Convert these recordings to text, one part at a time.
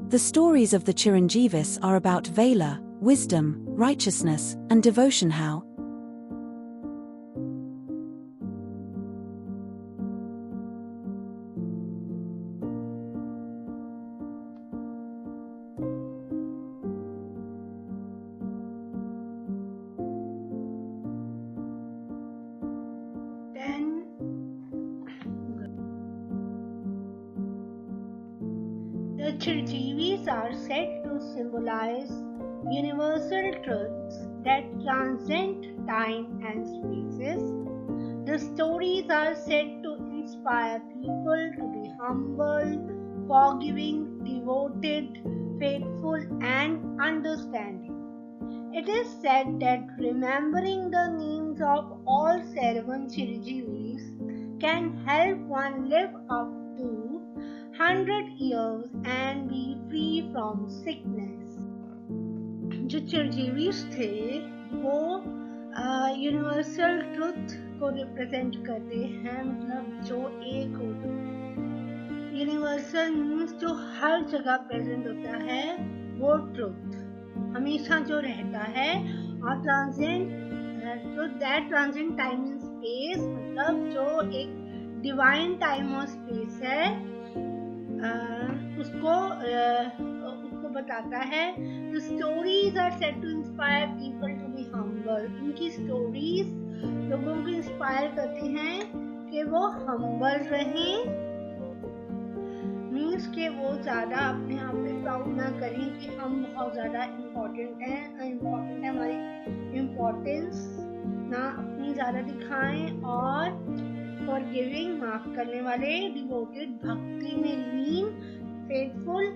The stories of the Chiranjeevis are about valor, wisdom, righteousness, and devotion. How? The Chiranjeevis are said to symbolize universal truths that transcend time and spaces. The stories are said to inspire people to be humble, forgiving, devoted, faithful, and understanding. It is said that remembering the names of all 7 Chiranjeevis can help one live up to 100 years and be free from sickness. जो चिरंजीवीस थे वो universal truth को represent करते हैं, मतलब जो एक होता है। यूनिवर्सल मीन्स जो हर जगह प्रेजेंट होता है, वो ट्रुथ हमेशा जो रहता है, और transcend truth that transcend time and space, मतलब जो एक डिवाइन टाइम और स्पेस है, उसको बताता है। The stories are said to inspire people to be humble. इनकी स्टोरीज लोगों को इंस्पायर करती हैं कि वो हम्बल रहें, मीन्स कि वो ज़्यादा अपने आप पे प्राउड ना करें कि हम बहुत ज़्यादा इम्पोर्टेंट है, हमारी इम्पोर्टेंस ना अपनी ज़्यादा दिखाएं, और फॉरगिविंग, माफ करने वाले, डिवोटेड, भक्ति में लीन, फेथफुल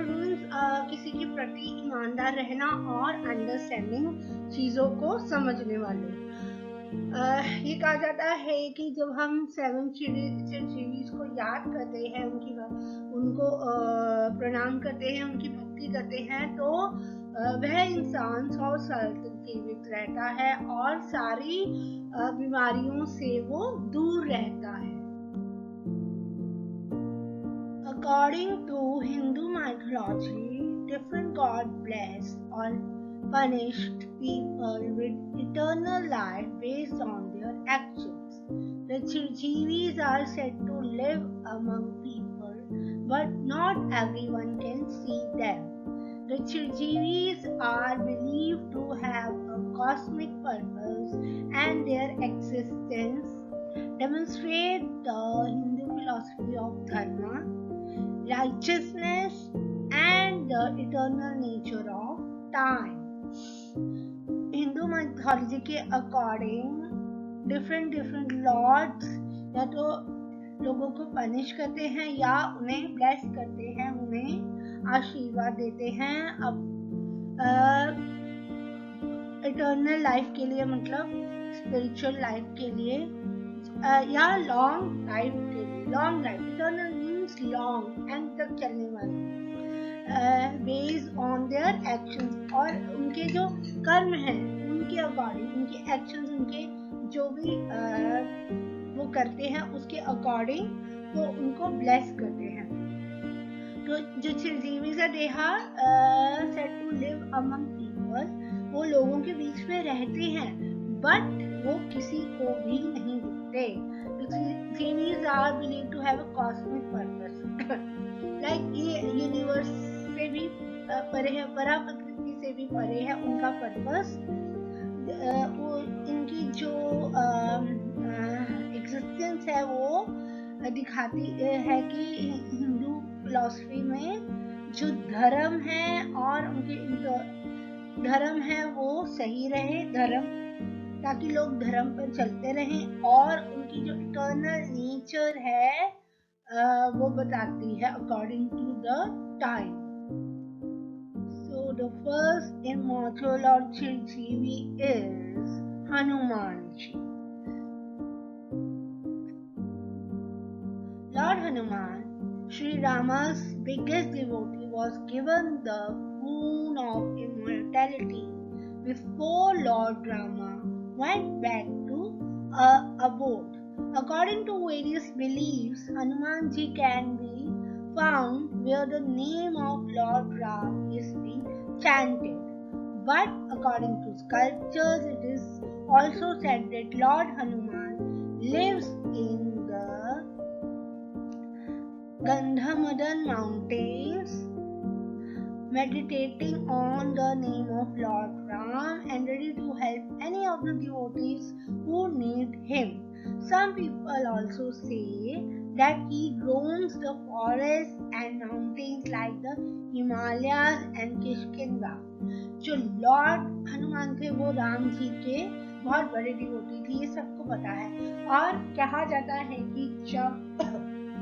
मीन्स किसी के प्रति ईमानदार रहना, और अंडरस्टैंडिंग, चीज़ों को समझने वाले। ये कहा जाता है कि जब हम 7 चिरंजीवीस को याद करते हैं, उनको प्रणाम करते हैं, उनकी भक्ति करते हैं, तो वह इंसान 100 साल तक जीवित रहता है और सारी बीमारियों से वो दूर रहता है। According to Hindu mythology, different gods blessed or punished people with eternal life based on their actions. The Chiranjeevis are said to live among people, but not everyone can see them. The Chiranjeevis are believed to have a cosmic purpose, and their existence demonstrates the Hindu philosophy of dharma, righteousness, and the eternal nature of time. Hindu mythology के according different Lord's या तो लोगों को punish करते हैं या उन्हें bless करते हैं, उन्हें आशीर्वाद देते हैं अब इटर्नल लाइफ के लिए, मतलब स्पिरिचुअल लाइफ के लिए, या लॉन्ग लाइफ के लिए। Long life, eternal means long, and तक चलने वाली, बेस्ड ऑन देयर एक्शंस, और उनके जो कर्म हैं उनके अकॉर्डिंग, उनके एक्शंस, उनके जो भी वो करते हैं उसके अकॉर्डिंग वो उनको ब्लेस करते हैं। तो जो चिरंजीवीस है, they are said to live among people, वो लोगों के बीच में रहते हैं, बट वो किसी को भी नहीं दिखते। Chiranjeevis are believed to have a cosmic purpose. Like ये यूनिवर्स से भी परे है, परा प्रकृति से भी परे है उनका पर्पस। वो इनकी जो एग्जिस्टेंस है वो दिखाती है कि हिंदू फिलॉसफी में जो धर्म है और उनके धर्म है वो सही रहे, धर्म, ताकि लोग धर्म पर चलते रहें, और उनकी जो इटर्नल नेचर है वो बताती है according to the time. So the first immortal lord Chiranjeevi is Hanuman ji. Lord Hanuman, Sri Rama's biggest devotee, was given the boon of immortality before Lord Rama went back to abode. According to various beliefs, Hanumanji can be found where the name of Lord Ram is being chanted. But according to sculptures, it is also said that Lord Hanuman lives in the Gandhamadan mountains, meditating on the name of Lord Ram and ready to help any of the devotees who need him. Some people also say that he roams the forests and mountains like the Himalayas and Kishkinda. जो Lord Hanuman थे वो राम जी के बहुत बड़े devotee थे, ये सबको पता है। और कहा जाता है कि जब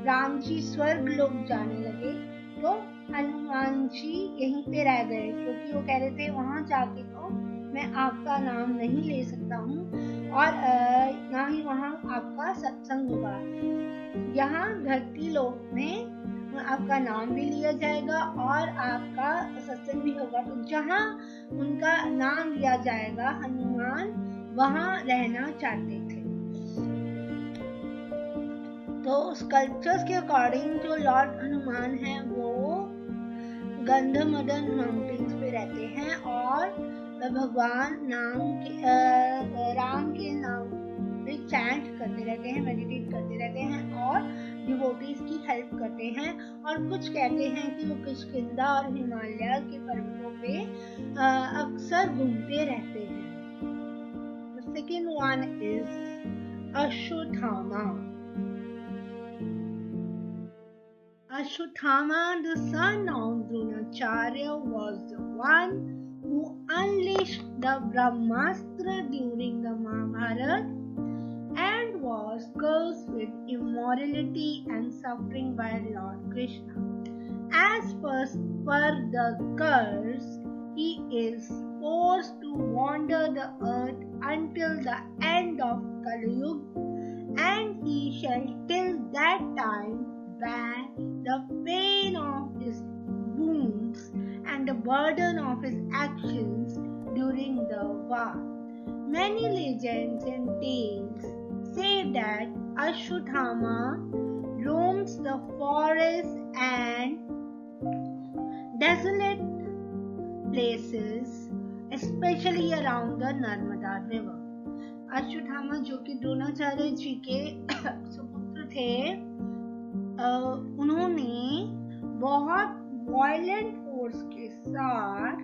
राम जी स्वर्ग लोक जाने लगे तो हनुमान जी यहीं पे रह गए, क्योंकि वो कह रहे थे वहां जाके तो मैं आपका नाम नहीं ले सकता हूँ और ना ही वहाँ आपका सत्संग होगा। यहाँ धरती लोक में आपका नाम भी लिया जाएगा और आपका सत्संग भी होगा। तो जहाँ उनका नाम लिया जाएगा, हनुमान वहाँ रहना चाहते थे। तो स्कल्पचर्स के अकॉर्डिंग जो लॉर्ड हनुमान हैं वो गंधमदन माउंटेन्स पे रहते हैं और भगवान राम के नाम पे चैंट करते रहते हैं, मेडिटेट करते रहते हैं और डिवोटीज की हेल्प करते हैं। और कुछ कहते हैं कि वो किष्किंधा और हिमालय के पर्वतों पे अक्सर घूमते रहते हैं। The second one is Ashwatthama. Ashwatthama, the son of Dronacharya, was the one who unleashed the Brahmastra during the Mahabharata and was cursed with immorality and suffering by Lord Krishna. As per the curse, he is forced to wander the earth until the end of Kali Yuga, and he shall till that time bear the pain of his wounds and the burden of his actions during the war. Many legends and tales say that Ashwatthama roams the forests and desolate places, especially around the Narmada river. Ashwatthama जो कि द्रोणाचार्य जी के सुपुत्र थे, उन्होंने बहुत violent force के साथ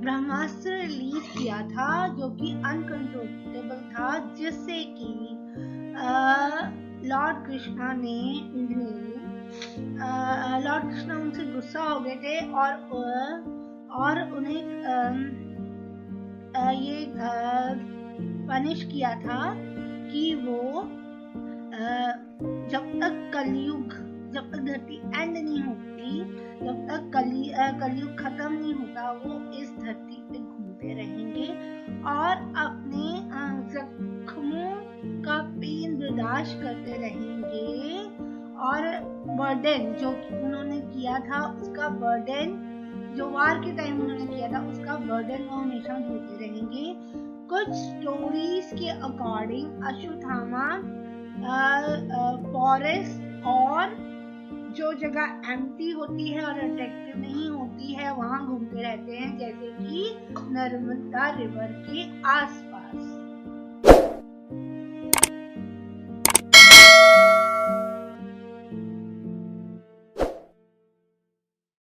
ब्रह्मास्त्र release किया था जो कि अनकंट्रोलेबल था, जिससे कि लॉर्ड कृष्णा उनसे गुस्सा हो गए थे और उन्हें ये पनिश किया था कि वो जब तक धरती एंड नहीं होती, जब तक कलयुग खत्म नहीं होता, वो इस धरती पे घूमते रहेंगे और अपने जख्मों का पेन बर्दाश्त करते रहेंगे और बर्डन जो उन्होंने किया था उसका बर्डन, जो वार के टाइम उन्होंने किया था उसका बर्डन वो हमेशा ढोते रहेंगे। कुछ स्टोरीज के अकॉर्डिंग अश्वत्थामा फॉरेस्ट और जो जगह एम्प्टी होती है और अट्रैक्टिव नहीं होती है वहां घूमते रहते हैं, जैसे कि नर्मदा रिवर के आस